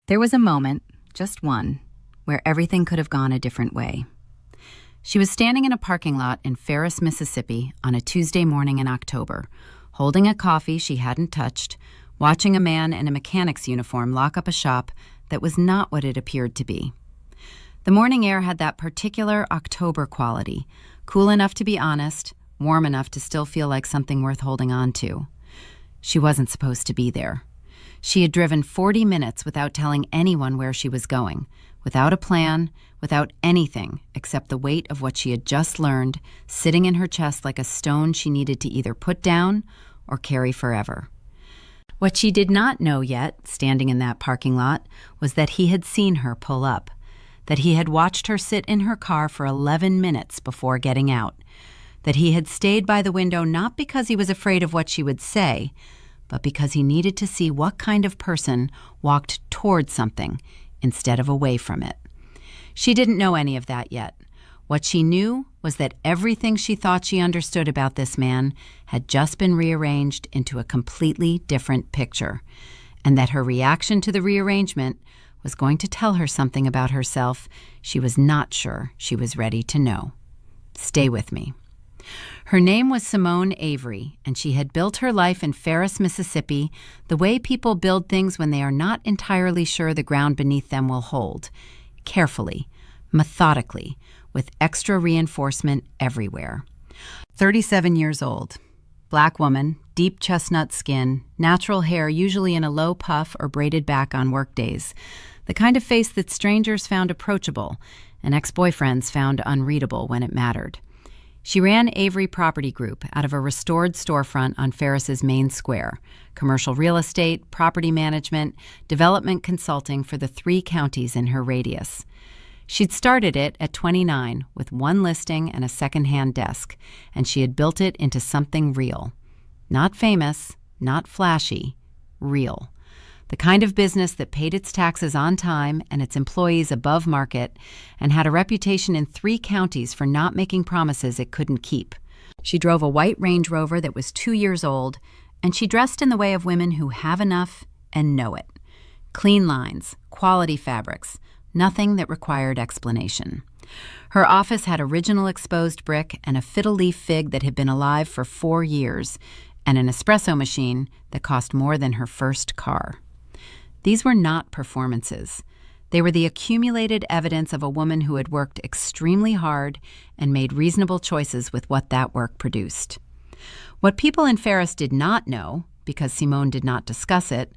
There was a moment, just one, where everything could have gone a different way. She was standing in a parking lot in Ferris, Mississippi on a Tuesday morning in October, holding a coffee she hadn't touched, watching a man in a mechanic's uniform lock up a shop that was not what it appeared to be. The morning air had that particular October quality, cool enough to be honest, warm enough to still feel like something worth holding on to. She wasn't supposed to be there. She had driven 40 minutes without telling anyone where she was going, without a plan, without anything except the weight of what she had just learned sitting in her chest like a stone she needed to either put down or carry forever. What she did not know yet, standing in that parking lot, was that he had seen her pull up, that he had watched her sit in her car for 11 minutes before getting out, that he had stayed by the window not because he was afraid of what she would say, but because he needed to see what kind of person walked toward something instead of away from it. She didn't know any of that yet. What she knew was that everything she thought she understood about this man had just been rearranged into a completely different picture, and that her reaction to the rearrangement was going to tell her something about herself she was not sure she was ready to know. Stay with me. Her name was Simone Avery, and she had built her life in Ferris, Mississippi, the way people build things when they are not entirely sure the ground beneath them will hold, carefully, methodically, with extra reinforcement everywhere. 37 years old, black woman, deep chestnut skin, natural hair usually in a low puff or braided back on work days, the kind of face that strangers found approachable and ex-boyfriends found unreadable when it mattered. She ran Avery Property Group out of a restored storefront on Ferris's main square, commercial real estate, property management, development consulting for the 3 counties in her radius. She'd started it at 29 with 1 listing and a second-hand desk, and she had built it into something real. Not famous, not flashy, real. The kind of business that paid its taxes on time and its employees above market and had a reputation in 3 counties for not making promises it couldn't keep. She drove a white Range Rover that was 2 years old, and she dressed in the way of women who have enough and know it. Clean lines, quality fabrics, nothing that required explanation. Her office had original exposed brick and a fiddle-leaf fig that had been alive for 4 years, and an espresso machine that cost more than her first car. These were not performances. They were the accumulated evidence of a woman who had worked extremely hard and made reasonable choices with what that work produced. What people in Ferris did not know, because Simone did not discuss it,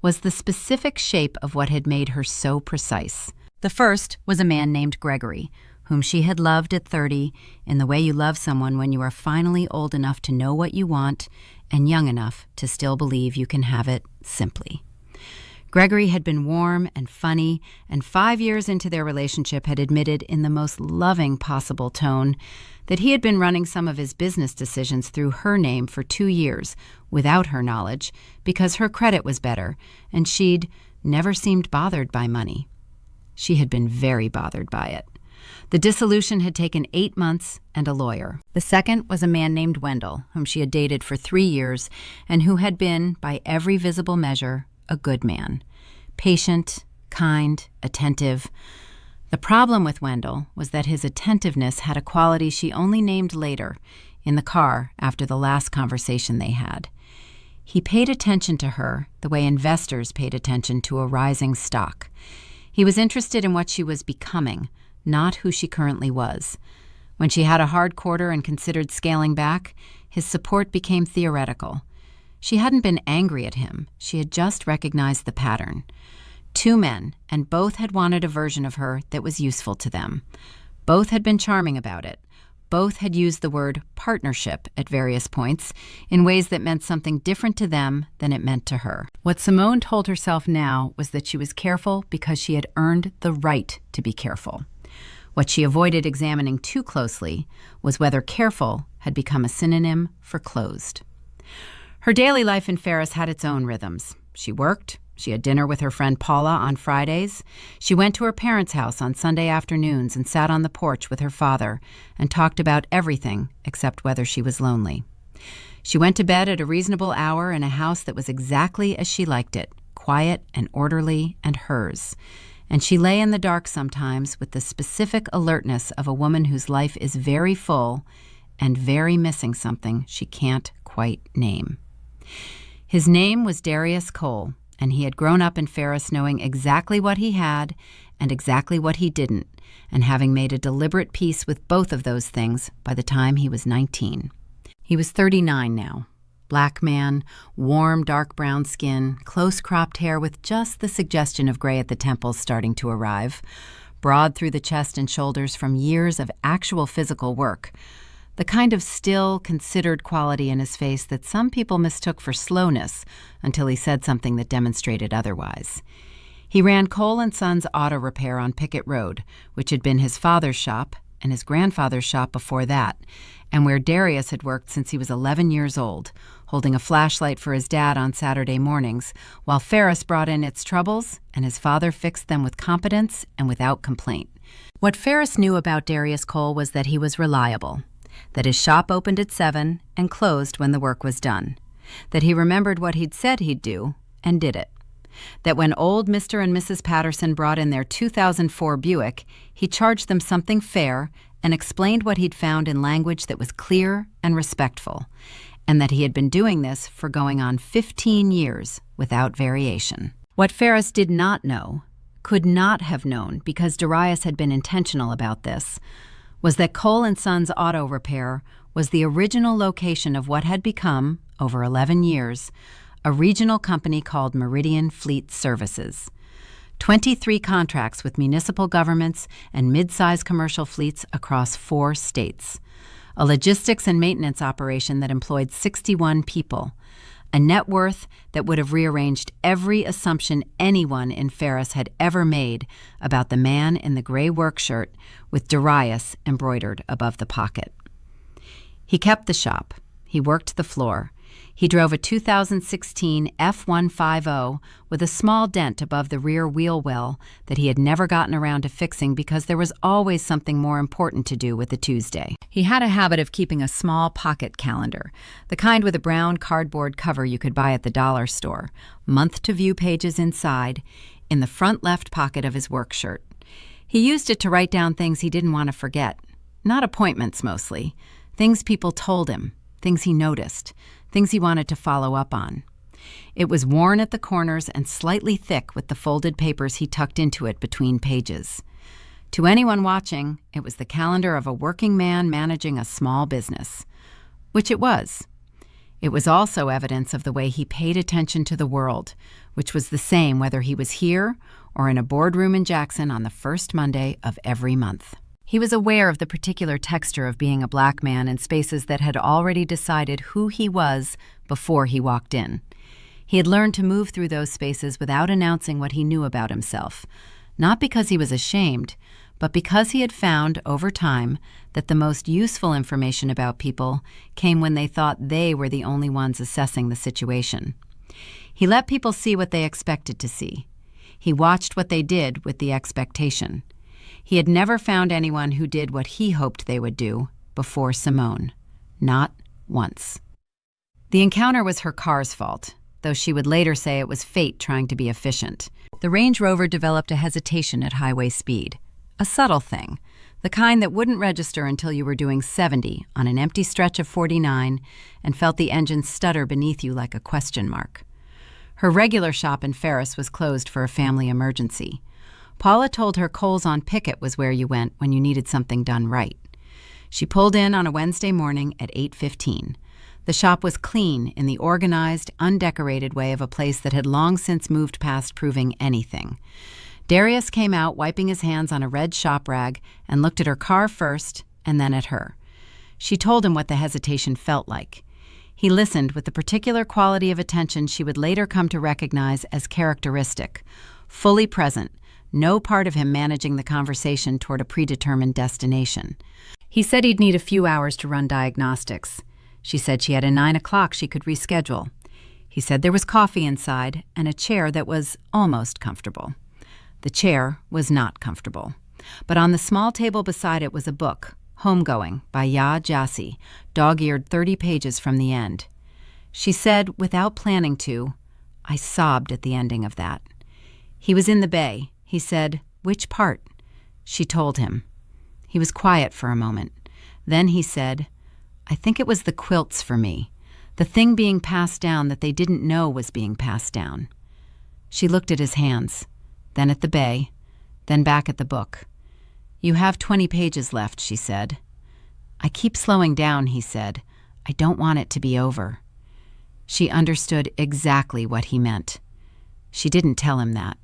was the specific shape of what had made her so precise. The first was a man named Gregory, whom she had loved at 30 in the way you love someone when you are finally old enough to know what you want and young enough to still believe you can have it simply. Gregory had been warm and funny, and 5 years into their relationship had admitted in the most loving possible tone that he had been running some of his business decisions through her name for 2 years without her knowledge because her credit was better, and she'd never seemed bothered by money. She had been very bothered by it. The dissolution had taken 8 months and a lawyer. The second was a man named Wendell, whom she had dated for 3 years and who had been, by every visible measure, a good man. Patient, kind, attentive. The problem with Wendell was that his attentiveness had a quality she only named later, in the car after the last conversation they had. He paid attention to her the way investors paid attention to a rising stock. He was interested in what she was becoming, not who she currently was. When she had a hard quarter and considered scaling back, his support became theoretical. She hadn't been angry at him. She had just recognized the pattern. 2 men, and both had wanted a version of her that was useful to them. Both had been charming about it. Both had used the word partnership at various points in ways that meant something different to them than it meant to her. What Simone told herself now was that she was careful because she had earned the right to be careful. What she avoided examining too closely was whether careful had become a synonym for closed. Her daily life in Ferris had its own rhythms. She worked. She had dinner with her friend Paula on Fridays. She went to her parents' house on Sunday afternoons and sat on the porch with her father and talked about everything except whether she was lonely. She went to bed at a reasonable hour in a house that was exactly as she liked it, quiet and orderly and hers, and she lay in the dark sometimes with the specific alertness of a woman whose life is very full and very missing something she can't quite name. His name was Darius Cole, and he had grown up in Ferris knowing exactly what he had and exactly what he didn't, and having made a deliberate peace with both of those things by the time he was 19. He was 39 now. Black man, warm dark brown skin, close-cropped hair with just the suggestion of gray at the temples starting to arrive, broad through the chest and shoulders from years of actual physical work, the kind of still, considered quality in his face that some people mistook for slowness until he said something that demonstrated otherwise. He ran Cole & Sons Auto Repair on Pickett Road, which had been his father's shop and his grandfather's shop before that, and where Darius had worked since he was 11 years old, holding a flashlight for his dad on Saturday mornings, while Ferris brought in its troubles and his father fixed them with competence and without complaint. What Ferris knew about Darius Cole was that he was reliable, that his shop opened at 7 and closed when the work was done, that he remembered what he'd said he'd do and did it, that when old Mr. and Mrs. Patterson brought in their 2004 Buick, he charged them something fair and explained what he'd found in language that was clear and respectful, and that he had been doing this for going on 15 years without variation. What Ferris did not know, could not have known because Darius had been intentional about this, was that Cole & Sons Auto Repair was the original location of what had become, over 11 years, a regional company called Meridian Fleet Services. 23 contracts with municipal governments and mid-size commercial fleets across 4 states. A logistics and maintenance operation that employed 61 people. A net worth that would have rearranged every assumption anyone in Ferris had ever made about the man in the gray work shirt with Darius embroidered above the pocket. He kept the shop. He worked the floor. He drove a 2016 F150 with a small dent above the rear wheel well that he had never gotten around to fixing because there was always something more important to do with the Tuesday. He had a habit of keeping a small pocket calendar, the kind with a brown cardboard cover you could buy at the dollar store, month-to-view pages inside, in the front left pocket of his work shirt. He used it to write down things he didn't want to forget, not appointments mostly, things people told him, things he noticed, things he wanted to follow up on. It was worn at the corners and slightly thick with the folded papers he tucked into it between pages. To anyone watching, it was the calendar of a working man managing a small business, which it was. It was also evidence of the way he paid attention to the world, which was the same whether he was here or in a boardroom in Jackson on the first Monday of every month. He was aware of the particular texture of being a black man in spaces that had already decided who he was before he walked in. He had learned to move through those spaces without announcing what he knew about himself, not because he was ashamed, but because he had found, over time, that the most useful information about people came when they thought they were the only ones assessing the situation. He let people see what they expected to see. He watched what they did with the expectation. He had never found anyone who did what he hoped they would do before Simone. Not once. The encounter was her car's fault, though she would later say it was fate trying to be efficient. The Range Rover developed a hesitation at highway speed. A subtle thing, the kind that wouldn't register until you were doing 70 on an empty stretch of 49 and felt the engine stutter beneath you like a question mark. Her regular shop in Ferris was closed for a family emergency. Paula told her Cole's on Pickett was where you went when you needed something done right. She pulled in on a Wednesday morning at 8:15. The shop was clean in the organized, undecorated way of a place that had long since moved past proving anything. Darius came out wiping his hands on a red shop rag and looked at her car first and then at her. She told him what the hesitation felt like. He listened with the particular quality of attention she would later come to recognize as characteristic, fully present, no part of him managing the conversation toward a predetermined destination. He said he'd need a few hours to run diagnostics. She said she had a 9 o'clock she could reschedule. He said there was coffee inside and a chair that was almost comfortable. The chair was not comfortable. But on the small table beside it was a book, Homegoing, by Ya Jassy, dog-eared 30 pages from the end. She said, without planning to, I sobbed at the ending of that. He was in the bay. He said, "Which part?" She told him. He was quiet for a moment. Then he said, "I think it was the quilts for me, the thing being passed down that they didn't know was being passed down." She looked at his hands, then at the bay, then back at the book. "You have 20 pages left," she said. "I keep slowing down," he said. "I don't want it to be over." She understood exactly what he meant. She didn't tell him that.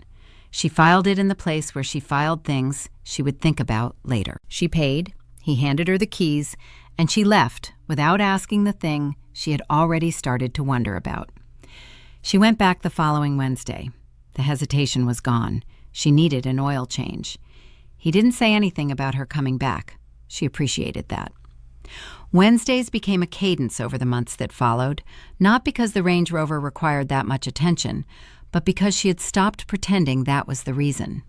She filed it in the place where she filed things she would think about later. She paid, he handed her the keys, and she left without asking the thing she had already started to wonder about. She went back the following Wednesday. The hesitation was gone. She needed an oil change. He didn't say anything about her coming back. She appreciated that. Wednesdays became a cadence over the months that followed, not because the Range Rover required that much attention, but because she had stopped pretending that was the reason.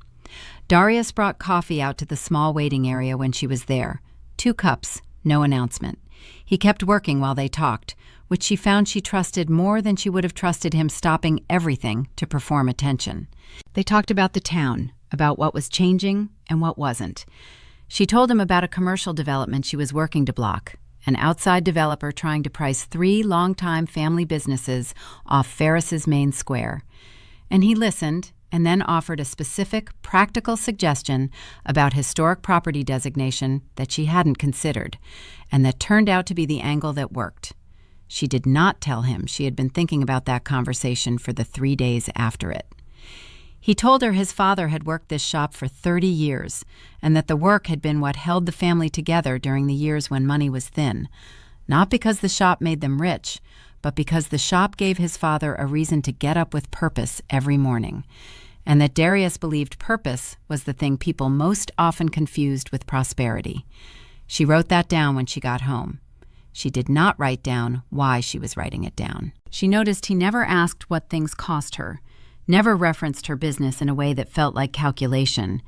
Darius brought coffee out to the small waiting area when she was there. 2 cups, no announcement. He kept working while they talked, which she found she trusted more than she would have trusted him stopping everything to perform attention. They talked about the town, about what was changing and what wasn't. She told him about a commercial development she was working to block, an outside developer trying to price 3 longtime family businesses off Ferris's main square. And he listened and then offered a specific, practical suggestion about historic property designation that she hadn't considered, and that turned out to be the angle that worked. She did not tell him she had been thinking about that conversation for the 3 days after it. He told her his father had worked this shop for 30 years, and that the work had been what held the family together during the years when money was thin, not because the shop made them rich, but because the shop gave his father a reason to get up with purpose every morning, and that Darius believed purpose was the thing people most often confused with prosperity. She wrote that down when she got home. She did not write down why she was writing it down. She noticed he never asked what things cost her, never referenced her business in a way that felt like calculation,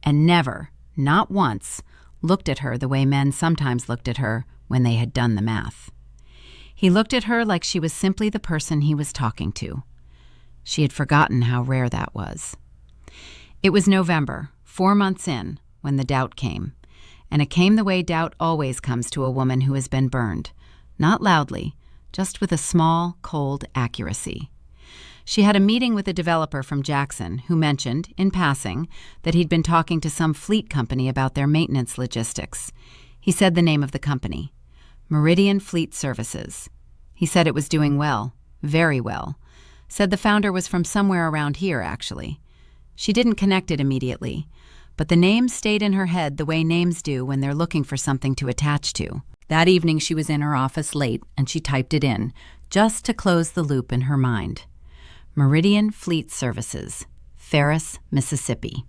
and never, not once, looked at her the way men sometimes looked at her when they had done the math. He looked at her like she was simply the person he was talking to. She had forgotten how rare that was. It was November, 4 months in, when the doubt came. And it came the way doubt always comes to a woman who has been burned. Not loudly, just with a small, cold accuracy. She had a meeting with a developer from Jackson who mentioned, in passing, that he'd been talking to some fleet company about their maintenance logistics. He said the name of the company, Meridian Fleet Services. He said it was doing well, very well. Said the founder was from somewhere around here, actually. She didn't connect it immediately, but the name stayed in her head the way names do when they're looking for something to attach to. That evening she was in her office late, and she typed it in, just to close the loop in her mind. Meridian Fleet Services, Ferris, Mississippi.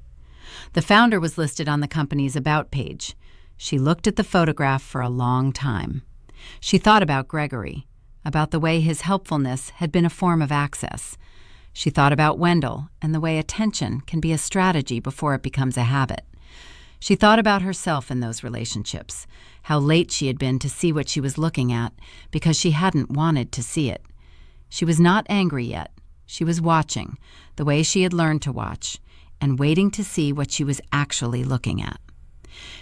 The founder was listed on the company's About page. She looked at the photograph for a long time. She thought about Gregory, about the way his helpfulness had been a form of access. She thought about Wendell and the way attention can be a strategy before it becomes a habit. She thought about herself in those relationships, how late she had been to see what she was looking at because she hadn't wanted to see it. She was not angry yet. She was watching, the way she had learned to watch, and waiting to see what she was actually looking at.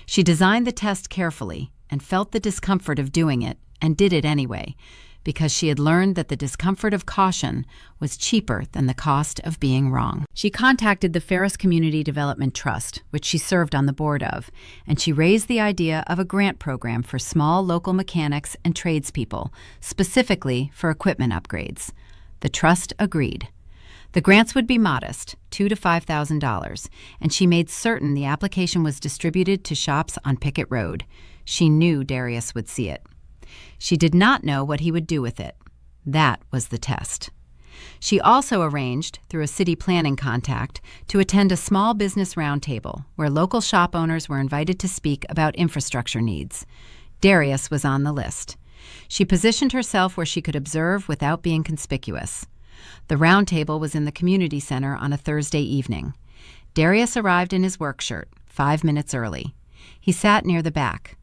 She designed the test carefully and felt the discomfort of doing it and did it anyway, because she had learned that the discomfort of caution was cheaper than the cost of being wrong. She contacted the Ferris Community Development Trust, which she served on the board of, and she raised the idea of a grant program for small local mechanics and tradespeople, specifically for equipment upgrades. The trust agreed. The grants would be modest, $2,000 to $5,000, and she made certain the application was distributed to shops on Pickett Road. She knew Darius would see it. She did not know what he would do with it. That was the test. She also arranged, through a city planning contact, to attend a small business roundtable where local shop owners were invited to speak about infrastructure needs. Darius was on the list. She positioned herself where she could observe without being conspicuous. The roundtable was in the community center on a Thursday evening. Darius arrived in his work shirt, 5 minutes early. He sat near the back.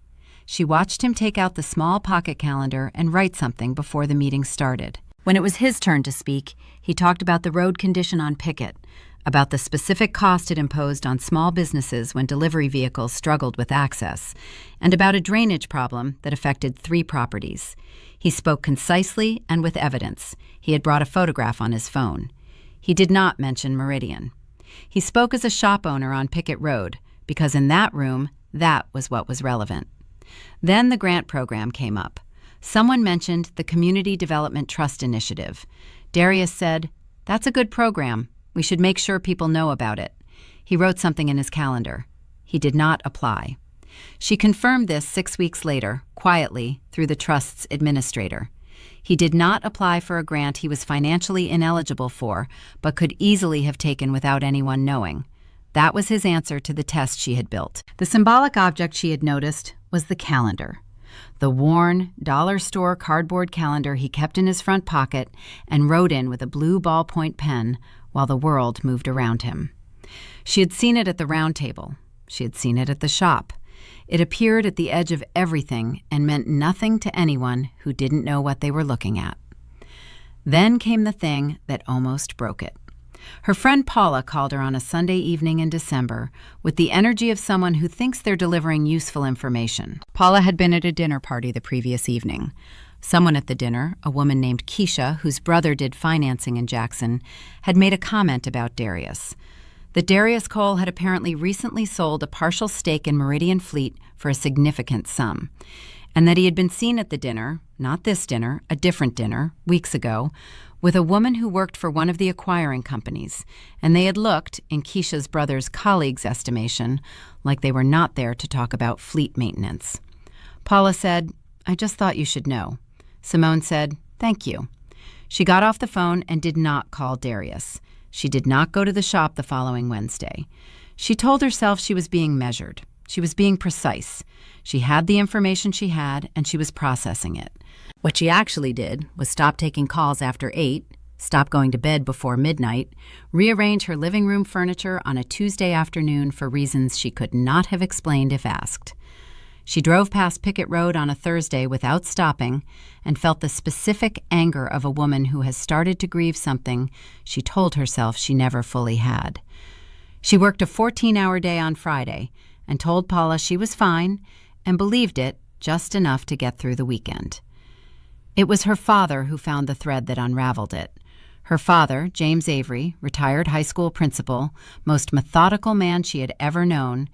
She watched him take out the small pocket calendar and write something before the meeting started. When it was his turn to speak, he talked about the road condition on Pickett, about the specific cost it imposed on small businesses when delivery vehicles struggled with access, and about a drainage problem that affected 3 properties. He spoke concisely and with evidence. He had brought a photograph on his phone. He did not mention Meridian. He spoke as a shop owner on Pickett Road, because in that room, that was what was relevant. Then the grant program came up. Someone mentioned the Community Development Trust Initiative. Darius said, "That's a good program. We should make sure people know about it." He wrote something in his calendar. He did not apply. She confirmed this 6 weeks later, quietly, through the trust's administrator. He did not apply for a grant he was financially ineligible for, but could easily have taken without anyone knowing. That was his answer to the test she had built. The symbolic object she had noticed was the calendar. The worn, dollar store cardboard calendar he kept in his front pocket and wrote in with a blue ballpoint pen while the world moved around him. She had seen it at the round table. She had seen it at the shop. It appeared at the edge of everything and meant nothing to anyone who didn't know what they were looking at. Then came the thing that almost broke it. Her friend Paula called her on a Sunday evening in December with the energy of someone who thinks they're delivering useful information. Paula had been at a dinner party the previous evening. Someone at the dinner, a woman named Keisha, whose brother did financing in Jackson, had made a comment about Darius. That Darius Cole had apparently recently sold a partial stake in Meridian Fleet for a significant sum, and that he had been seen at the dinner, not this dinner, a different dinner, weeks ago, with a woman who worked for one of the acquiring companies, and they had looked, in Keisha's brother's colleague's estimation, like they were not there to talk about fleet maintenance. Paula said, "I just thought you should know." Simone said, "Thank you." She got off the phone and did not call Darius. She did not go to the shop the following Wednesday. She told herself she was being measured. She was being precise. She had the information she had, and she was processing it. What she actually did was stop taking calls after 8, stop going to bed before midnight, rearrange her living room furniture on a Tuesday afternoon for reasons she could not have explained if asked. She drove past Pickett Road on a Thursday without stopping and felt the specific anger of a woman who has started to grieve something she told herself she never fully had. She worked a 14-hour day on Friday and told Paula she was fine and believed it just enough to get through the weekend. It was her father who found the thread that unraveled it. Her father, James Avery, retired high school principal, most methodical man she had ever known,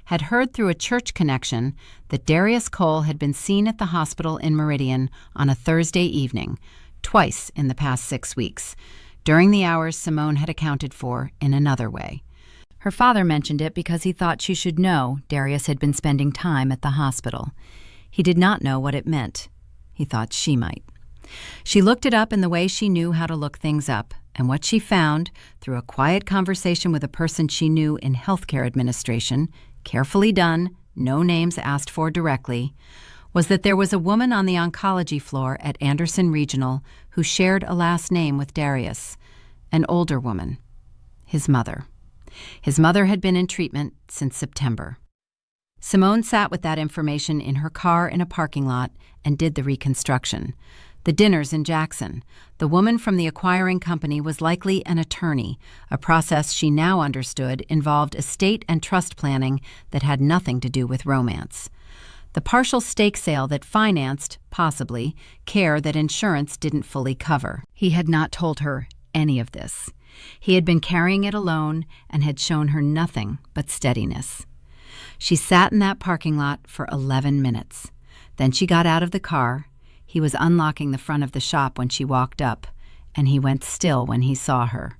had heard through a church connection that Darius Cole had been seen at the hospital in Meridian on a Thursday evening, twice in the past 6 weeks, during the hours Simone had accounted for in another way. Her father mentioned it because he thought she should know Darius had been spending time at the hospital. He did not know what it meant. He thought she might. She looked it up in the way she knew how to look things up, and what she found, through a quiet conversation with a person she knew in healthcare administration, carefully done, no names asked for directly, was that there was a woman on the oncology floor at Anderson Regional who shared a last name with Darius, an older woman, his mother. His mother had been in treatment since September. Simone sat with that information in her car in a parking lot and did the reconstruction. The dinners in Jackson. The woman from the acquiring company was likely an attorney, a process she now understood involved estate and trust planning that had nothing to do with romance. The partial stake sale that financed, possibly, care that insurance didn't fully cover. He had not told her any of this. He had been carrying it alone and had shown her nothing but steadiness. She sat in that parking lot for 11 minutes. Then she got out of the car. He was unlocking the front of the shop when she walked up, and he went still when he saw her.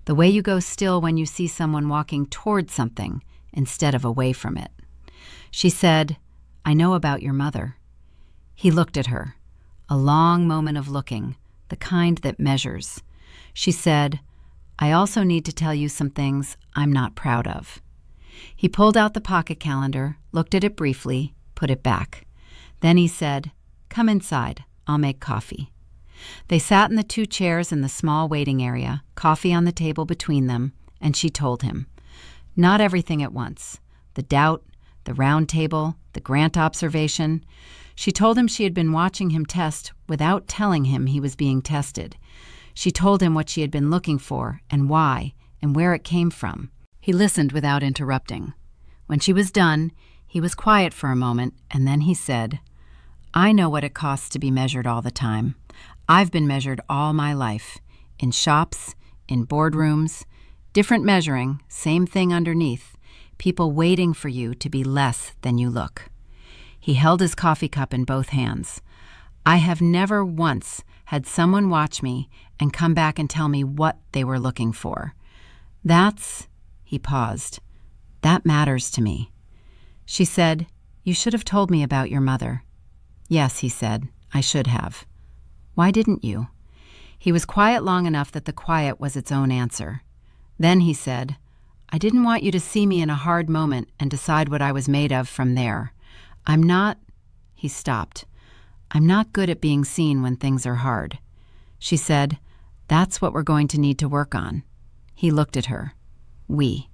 The way you go still when you see someone walking toward something instead of away from it. She said, "I know about your mother." He looked at her. A long moment of looking, the kind that measures. She said, "I also need to tell you some things I'm not proud of." He pulled out the pocket calendar, looked at it briefly, put it back. Then he said, "Come inside. I'll make coffee." They sat in the 2 chairs in the small waiting area, coffee on the table between them, and she told him. Not everything at once. The doubt, the round table, the grant observation. She told him she had been watching him test without telling him he was being tested. She told him what she had been looking for and why and where it came from. He listened without interrupting. When she was done, he was quiet for a moment, and then he said, "I know what it costs to be measured all the time. I've been measured all my life. In shops, in boardrooms, different measuring, same thing underneath. People waiting for you to be less than you look." He held his coffee cup in both hands. "I have never once had someone watch me and come back and tell me what they were looking for. He paused. "That matters to me." She said, "You should have told me about your mother." "Yes," he said, "I should have." "Why didn't you?" He was quiet long enough that the quiet was its own answer. Then he said, "I didn't want you to see me in a hard moment and decide what I was made of from there. He stopped. "I'm not good at being seen when things are hard." She said, "That's what we're going to need to work on." He looked at her. We,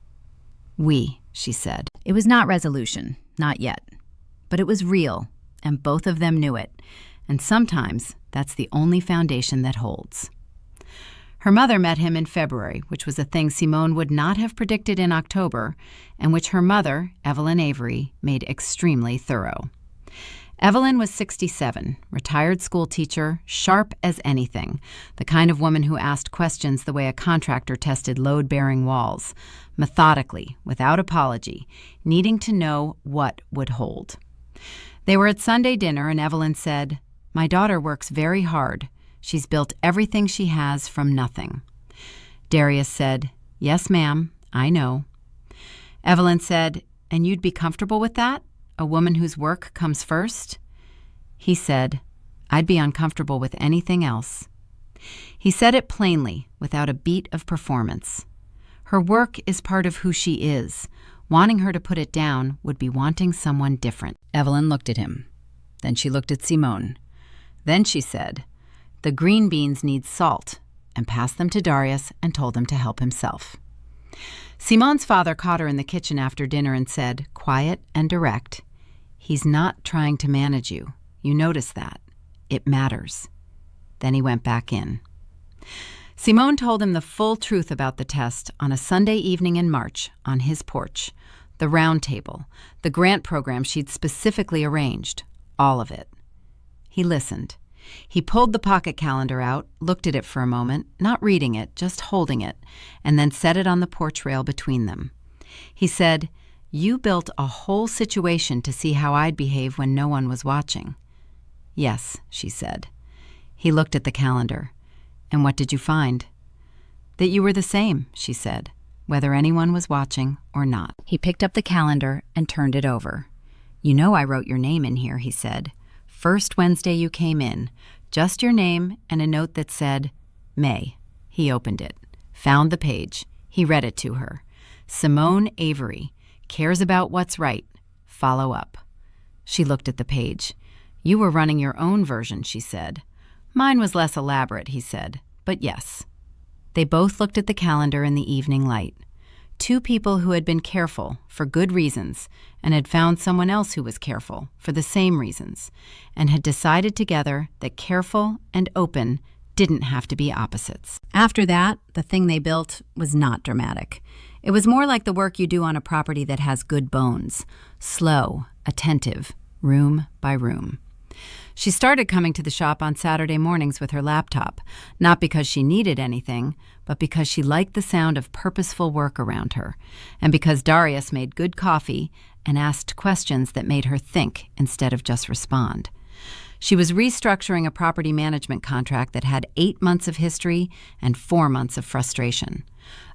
she said. It was not resolution, not yet. But it was real, and both of them knew it. And sometimes that's the only foundation that holds. Her mother met him in February, which was a thing Simone would not have predicted in October, and which her mother, Evelyn Avery, made extremely thorough. Evelyn was 67, retired school teacher, sharp as anything, the kind of woman who asked questions the way a contractor tested load-bearing walls, methodically, without apology, needing to know what would hold. They were at Sunday dinner, and Evelyn said, "My daughter works very hard. She's built everything she has from nothing." Darius said, "Yes, ma'am, I know." Evelyn said, "And you'd be comfortable with that? A woman whose work comes first?" He said, "I'd be uncomfortable with anything else." He said it plainly, without a beat of performance. Her work is part of who she is. Wanting her to put it down would be wanting someone different. Evelyn looked at him. Then she looked at Simone. Then she said, "The green beans need salt," and passed them to Darius and told him to help himself. Simone's father caught her in the kitchen after dinner and said, quiet and direct, "He's not trying to manage you. You notice that. It matters." Then he went back in. Simone told him the full truth about the test on a Sunday evening in March on his porch, the round table, the grant program she'd specifically arranged, all of it. He listened. He pulled the pocket calendar out, looked at it for a moment, not reading it, just holding it, and then set it on the porch rail between them. He said, "You built a whole situation to see how I'd behave when no one was watching." "Yes," she said. He looked at the calendar. "And what did you find?" "That you were the same," she said, "whether anyone was watching or not." He picked up the calendar and turned it over. "You know I wrote your name in here," he said. "First Wednesday you came in, just your name and a note that said, May." He opened it, found the page. He read it to her. "Simone Avery, cares about what's right. Follow up." She looked at the page. "You were running your own version," she said. "Mine was less elaborate," he said, "but yes." They both looked at the calendar in the evening light. Two people who had been careful for good reasons and had found someone else who was careful for the same reasons and had decided together that careful and open didn't have to be opposites. After that, the thing they built was not dramatic. It was more like the work you do on a property that has good bones, slow, attentive, room by room. She started coming to the shop on Saturday mornings with her laptop, not because she needed anything, but because she liked the sound of purposeful work around her, and because Darius made good coffee and asked questions that made her think instead of just respond. She was restructuring a property management contract that had 8 months of history and 4 months of frustration.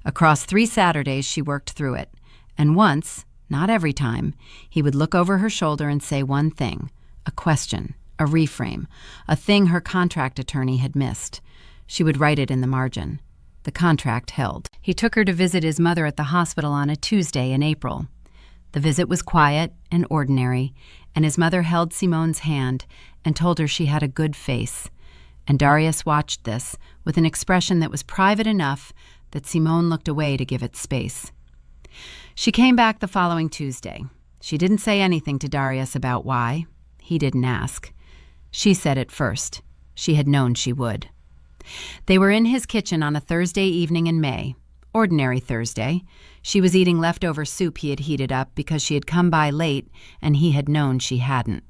Across 3 Saturdays, she worked through it, and once, not every time, he would look over her shoulder and say one thing, a question, a reframe, a thing her contract attorney had missed. She would write it in the margin. The contract held. He took her to visit his mother at the hospital on a Tuesday in April. The visit was quiet and ordinary, and his mother held Simone's hand and told her she had a good face. And Darius watched this with an expression that was private enough that Simone looked away to give it space. She came back the following Tuesday. She didn't say anything to Darius about why. He didn't ask. She said it first. She had known she would. They were in his kitchen on a Thursday evening in May. Ordinary Thursday. She was eating leftover soup he had heated up because she had come by late and he had known she hadn't.